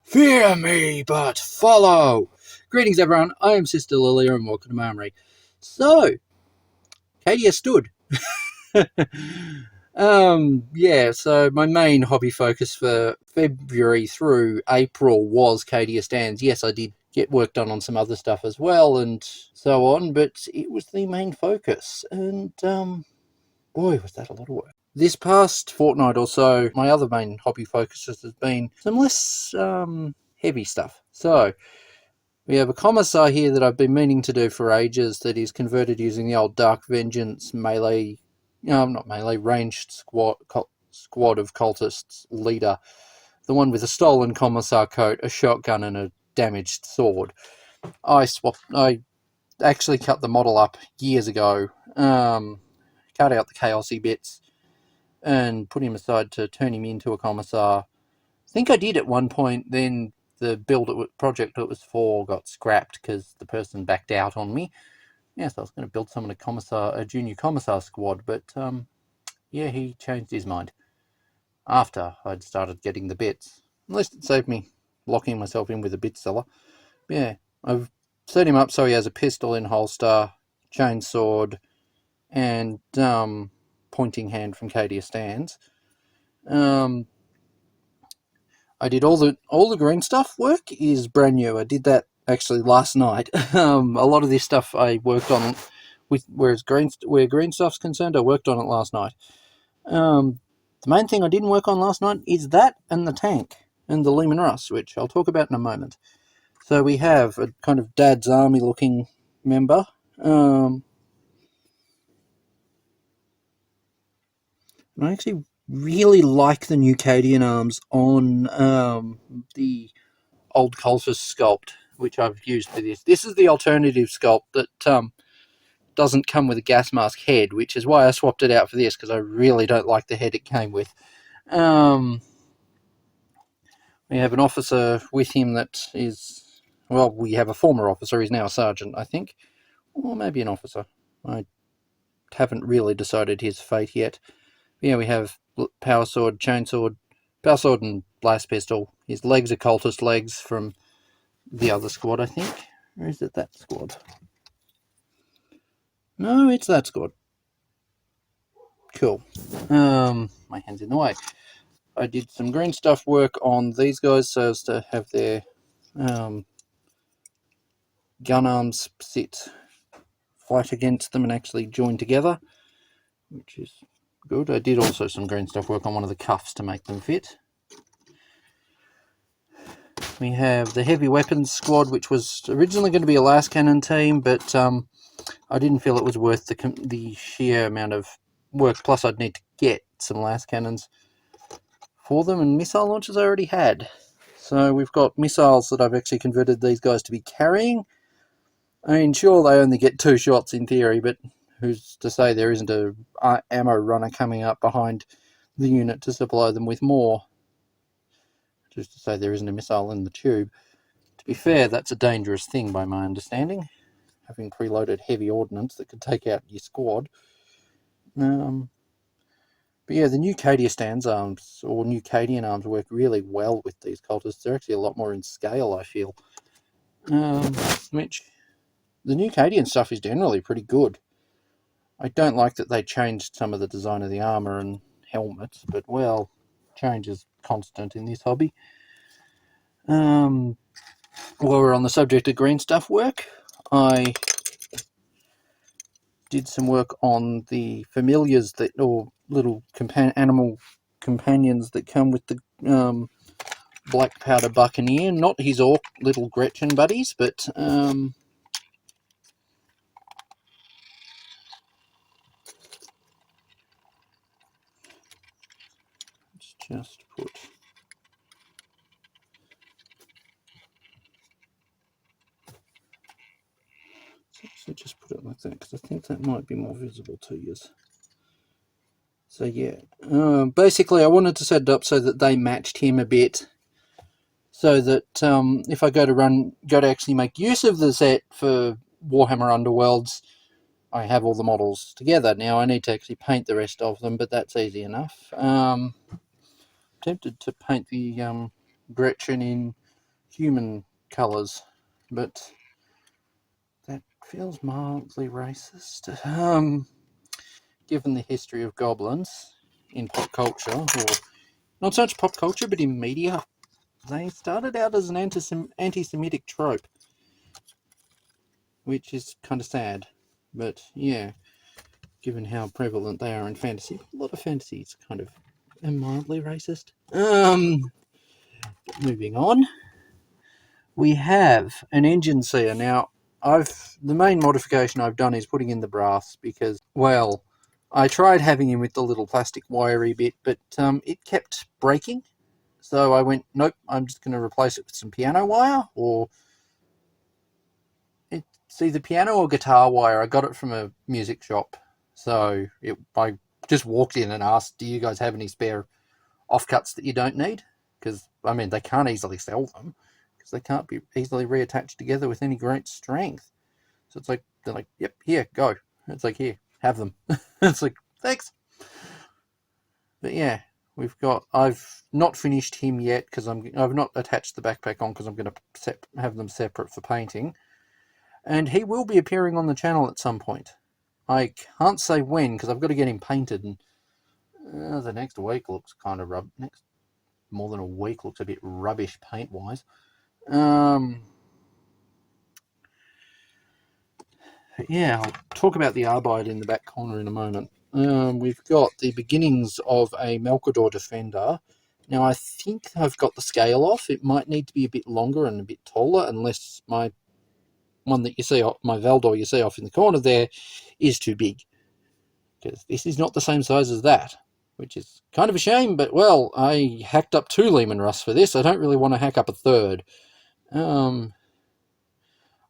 Fear me, but follow. Greetings, everyone. I am Sister Lilia, and welcome to my armory. So, Cadia stood. So my main hobby focus for February through April was Cadia Stands. Yes, I did get work done on some other stuff as well and so on, but it was the main focus. And, boy, was that a lot of work. This past fortnight or so, my other main hobby focuses has been some less heavy stuff. So, we have a commissar here that I've been meaning to do for ages that is converted using the old Dark Vengeance melee, not melee, ranged squad of cultists leader. The one with a stolen commissar coat, a shotgun and a damaged sword. I actually cut the model up years ago, cut out the chaosy bits and put him aside to turn him into a commissar. I think I did at one point, then the project it was for got scrapped because the person backed out on me. Yes, I was going to build someone a junior commissar squad, but yeah, he changed his mind after I'd started getting the bits. At least it saved me locking myself in with a bit seller. But yeah, I've set him up so he has a pistol in holster, chainsword, and pointing hand from Cadia Stands. I did all the green stuff work is brand new. I did that actually last night. A lot of this stuff I worked on where green stuff's concerned, I worked on it last night. The main thing I didn't work on last night is that and the tank and the Lehman Russ, which I'll talk about in a moment. So we have a kind of Dad's Army looking member. And I actually really like the new Cadian arms on the old cultist sculpt, which I've used for this. This is the alternative sculpt that doesn't come with a gas mask head, which is why I swapped it out for this, because I really don't like the head it came with. We have an officer with him that is, well, we have a former officer, he's now a sergeant, I think, or maybe an officer. I haven't really decided his fate yet. But yeah, we have power sword, chainsword, power sword and blast pistol. His legs are cultist legs from the other squad, I think. Or is it that squad? No, it's that squad. Cool. My hand's in the way. I did some green stuff work on these guys so as to have their gun arms sit flat against them and actually join together, which is good. I did also some green stuff work on one of the cuffs to make them fit. We have the heavy weapons squad, which was originally going to be a last cannon team, but I didn't feel it was worth the sheer amount of work. Plus, I'd need to get some last cannons for them, and missile launchers I already had. So we've got missiles that I've actually converted these guys to be carrying. I mean, sure, they only get 2 shots in theory, but who's to say there isn't a ammo runner coming up behind the unit to supply them with more? Just to say there isn't a missile in the tube. To be fair, that's a dangerous thing by my understanding, having preloaded heavy ordnance that could take out your squad. But yeah, the new Cadia Stands arms, or new Cadian arms, work really well with these cultists. They're actually a lot more in scale, I feel. Which, the new Cadian stuff is generally pretty good. I don't like that they changed some of the design of the armour and helmets, but, well, change is constant in this hobby. While we're on the subject of green stuff work, I did some work on the familiars or little animal companions that come with the Black Powder Buccaneer. Not his orc little Gretchen buddies, but let's just put... So just put it like that, because I think that might be more visible to you. So yeah, basically I wanted to set it up so that they matched him a bit, so that if I go to actually make use of the set for Warhammer Underworlds, I have all the models together. Now I need to actually paint the rest of them, but that's easy enough. Tempted to paint the Gretchen in human colours, but that feels mildly racist. Given the history of goblins in pop culture, or not so much pop culture, but in media, they started out as an anti-Semitic trope, which is kind of sad. But yeah, given how prevalent they are in fantasy, a lot of fantasy is kind of mildly racist. Moving on, we have an engine seer. Now, the main modification I've done is putting in the brass because, well, I tried having him with the little plastic wiry bit, but it kept breaking. So I went, nope, I'm just going to replace it with some piano wire, or it's either piano or guitar wire. I got it from a music shop. So I just walked in and asked, do you guys have any spare offcuts that you don't need? Because, I mean, they can't easily sell them because they can't be easily reattached together with any great strength. So it's like, they're like, yep, here, go. It's like, here, have them. It's like, thanks. But yeah, I've not finished him yet because I've not attached the backpack on because I'm going to have them separate for painting. And he will be appearing on the channel at some point. I can't say when because I've got to get him painted, and the next week looks kind of more than a week looks a bit rubbish paint wise. Yeah, I'll talk about the Arbite in the back corner in a moment. We've got the beginnings of a Melkador Defender. Now, I think I've got the scale off. It might need to be a bit longer and a bit taller, unless my one that you see, my Valdor you see off in the corner there, is too big. Because this is not the same size as that, which is kind of a shame, but, well, I hacked up 2 Lehman Russ for this. I don't really want to hack up a third. I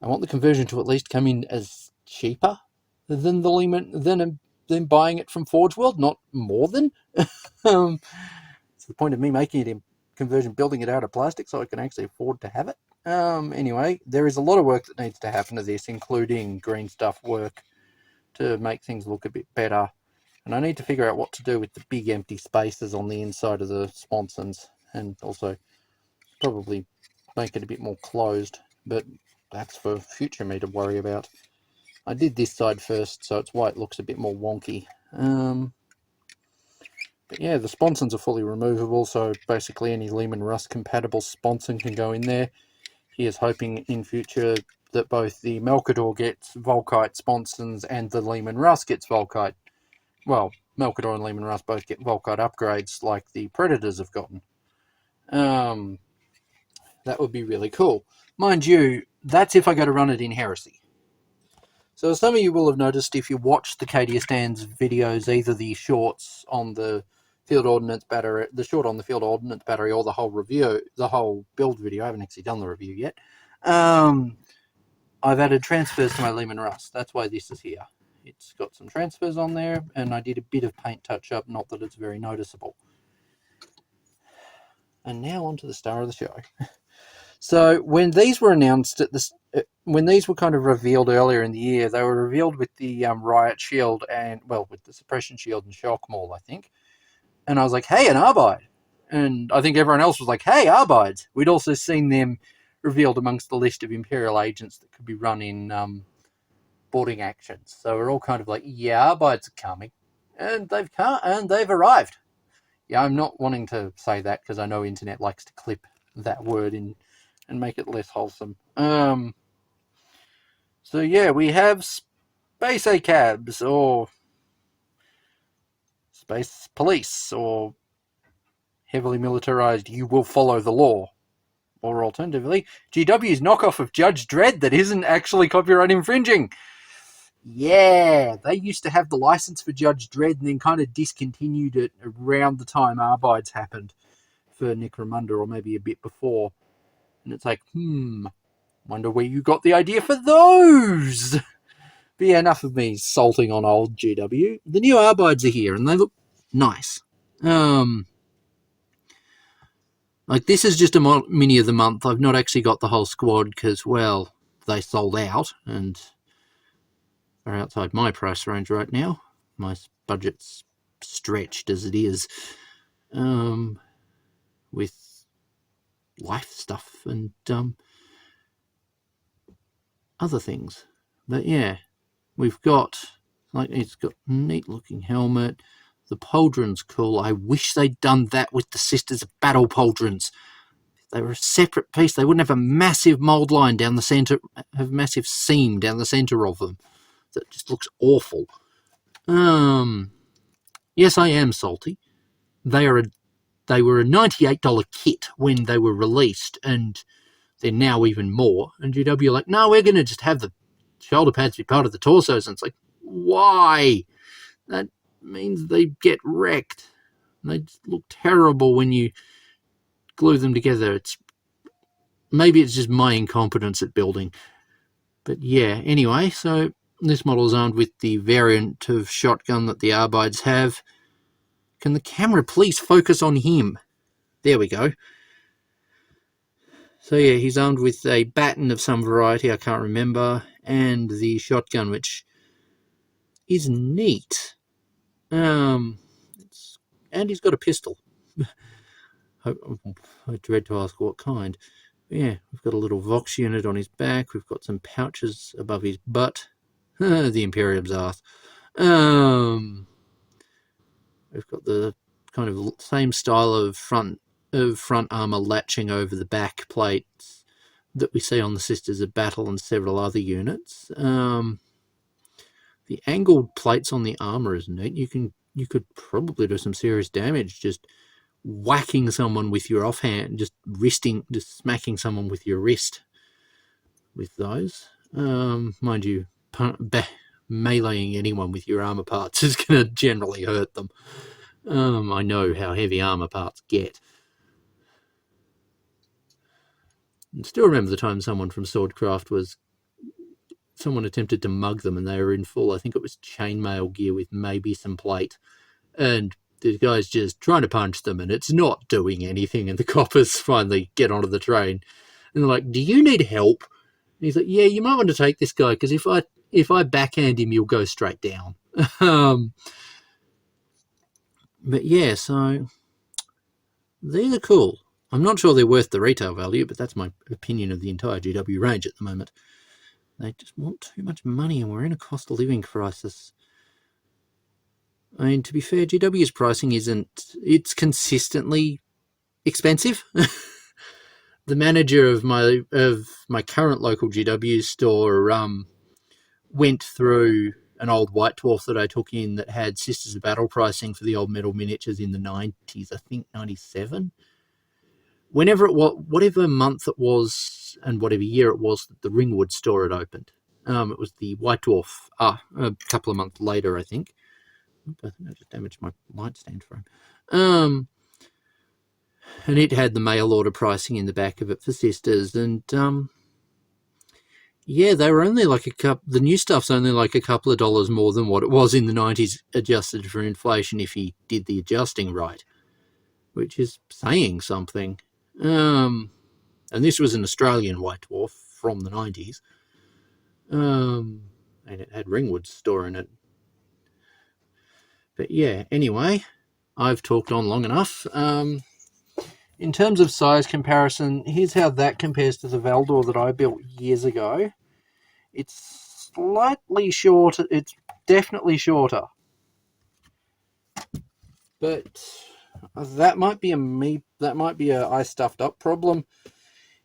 want the conversion to at least come in as cheaper than the Lehman, than buying it from Forge World, not more than. It's the point of me making it in conversion, building it out of plastic so I can actually afford to have it. Anyway, there is a lot of work that needs to happen to this, including green stuff work to make things look a bit better. And I need to figure out what to do with the big empty spaces on the inside of the sponsons, and also probably make it a bit more closed, but that's for future me to worry about. I did this side first, so it's why it looks a bit more wonky. But yeah, the sponsons are fully removable, so basically any Lehman Russ compatible sponson can go in there. He is hoping in future that both the Melkador gets Volkite sponsons and the Lehman Russ gets Volkite. Well, Melkador and Lehman Russ both get Volkite upgrades like the Predators have gotten. That would be really cool. Mind you, that's if I go to run it in Heresy. So some of you will have noticed if you watch the Cadia Stands videos, either the shorts on the field ordnance battery, the short on the field ordnance battery, or the whole review, the whole build video. I haven't actually done the review yet. I've added transfers to my Lehman Russ. That's why this is here. It's got some transfers on there, and I did a bit of paint touch-up, not that it's very noticeable. And now on to the star of the show. So when these were announced when these were kind of revealed earlier in the year, they were revealed with the Riot Shield and, well, with the Suppression Shield and Shock Maul, I think. And I was like, hey, an Arbite. And I think everyone else was like, hey, Arbites. We'd also seen them revealed amongst the list of Imperial agents that could be run in boarding actions. So we're all kind of like, yeah, Arbites are coming. And they've arrived. Yeah, I'm not wanting to say that because I know internet likes to clip that word in and make it less wholesome. So yeah, we have space ACABs, or space police, or heavily militarized, you will follow the law. Or alternatively, GW's knockoff of Judge Dredd that isn't actually copyright infringing. Yeah, they used to have the license for Judge Dredd and then kind of discontinued it around the time Arbites happened for Necromunda, or maybe a bit before. And it's like, wonder where you got the idea for those. But yeah, enough of me salting on old GW. The new Arbites are here, and they look nice. Like, this is just a mini of the month. I've not actually got the whole squad because, well, they sold out and are outside my price range right now. My budget's stretched as it is. With life stuff and other things. But yeah, we've got, like, it's got a neat looking helmet. The pauldron's cool. I wish they'd done that with the Sisters of Battle pauldrons. If they were a separate piece, they wouldn't have a massive mould line down the centre, have a massive seam down the centre of them. That just looks awful. Yes, I am salty. They were a $98 kit when they were released, and they're now even more. And GW are like, no, we're going to just have the shoulder pads be part of the torsos. And it's like, why? That means they get wrecked. They just look terrible when you glue them together. Maybe it's just my incompetence at building. But yeah, anyway, so this model is armed with the variant of shotgun that the Arbites have. Can the camera please focus on him? There we go. So yeah, he's armed with a baton of some variety, I can't remember, and the shotgun, which is neat. And he's got a pistol. I dread to ask what kind. But yeah, we've got a little Vox unit on his back. We've got some pouches above his butt. The Imperium's ass. We've got the kind of same style of front armor latching over the back plates that we see on the Sisters of Battle and several other units. The angled plates on the armor is neat. You could probably do some serious damage just whacking someone with your offhand, just smacking someone with your wrist with those. Mind you, meleeing anyone with your armor parts is going to generally hurt them. I know how heavy armor parts get. I still remember the time someone from Swordcraft someone attempted to mug them and they were in full, I think it was chainmail gear with maybe some plate. And the guy's just trying to punch them and it's not doing anything. And the coppers finally get onto the train and they're like, do you need help? And he's like, yeah, you might want to take this guy because if I backhand him, you'll go straight down. But yeah, so these are cool. I'm not sure they're worth the retail value, but that's my opinion of the entire GW range at the moment. They just want too much money and we're in a cost of living crisis. I mean, to be fair, GW's pricing it's consistently expensive. The manager of my current local GW store went through an old White Dwarf that I took in that had Sisters of Battle pricing for the old metal miniatures in the 90s, I think 97. Whenever it was, whatever month it was and whatever year it was that the Ringwood store had opened. It was the White Dwarf a couple of months later, I think. I think I just damaged my light stand frame. And it had the mail order pricing in the back of it for Sisters. And yeah, they were only like the new stuff's only like a couple of dollars more than what it was in the 90s adjusted for inflation if he did the adjusting right, which is saying something. And this was an Australian White Dwarf from the 90s. And it had Ringwood's store in it. But yeah, anyway, I've talked on long enough. In terms of size comparison, here's how that compares to the Valdor that I built years ago. It's slightly shorter. It's definitely shorter. But that might be a I stuffed up problem.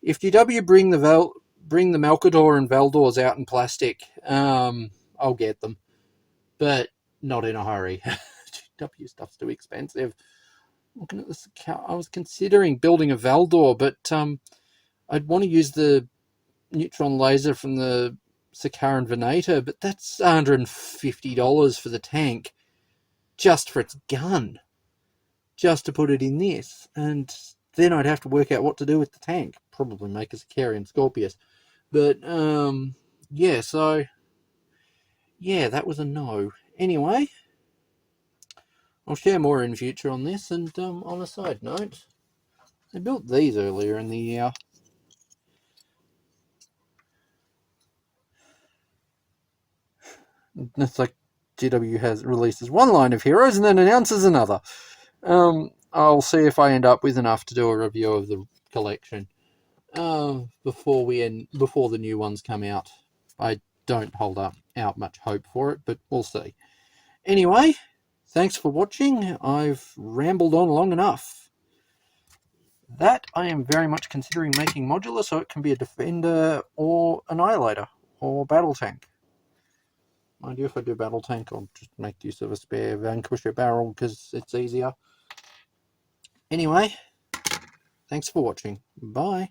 If GW bring the Malkador and Valdors out in plastic, I'll get them. But not in a hurry. GW stuff's too expensive. Looking at this, I was considering building a Valdor, but I'd want to use the neutron laser from the Katarn Venator, but that's $150 for the tank, just for its gun, just to put it in this, and then I'd have to work out what to do with the tank. Probably make a Sicarian Scorpius, but yeah. So yeah, that was a no. Anyway, I'll share more in future on this. And on a side note, I built these earlier in the year. It's like GW has releases one line of heroes and then announces another. I'll see if I end up with enough to do a review of the collection before the new ones come out. I don't hold out much hope for it, but we'll see. Anyway, thanks for watching. I've rambled on long enough. That I am very much considering making modular, so it can be a defender or annihilator or battle tank. Mind you, if I do battle tank, I'll just make use of a spare vanquisher barrel because it's easier. Anyway, thanks for watching. Bye.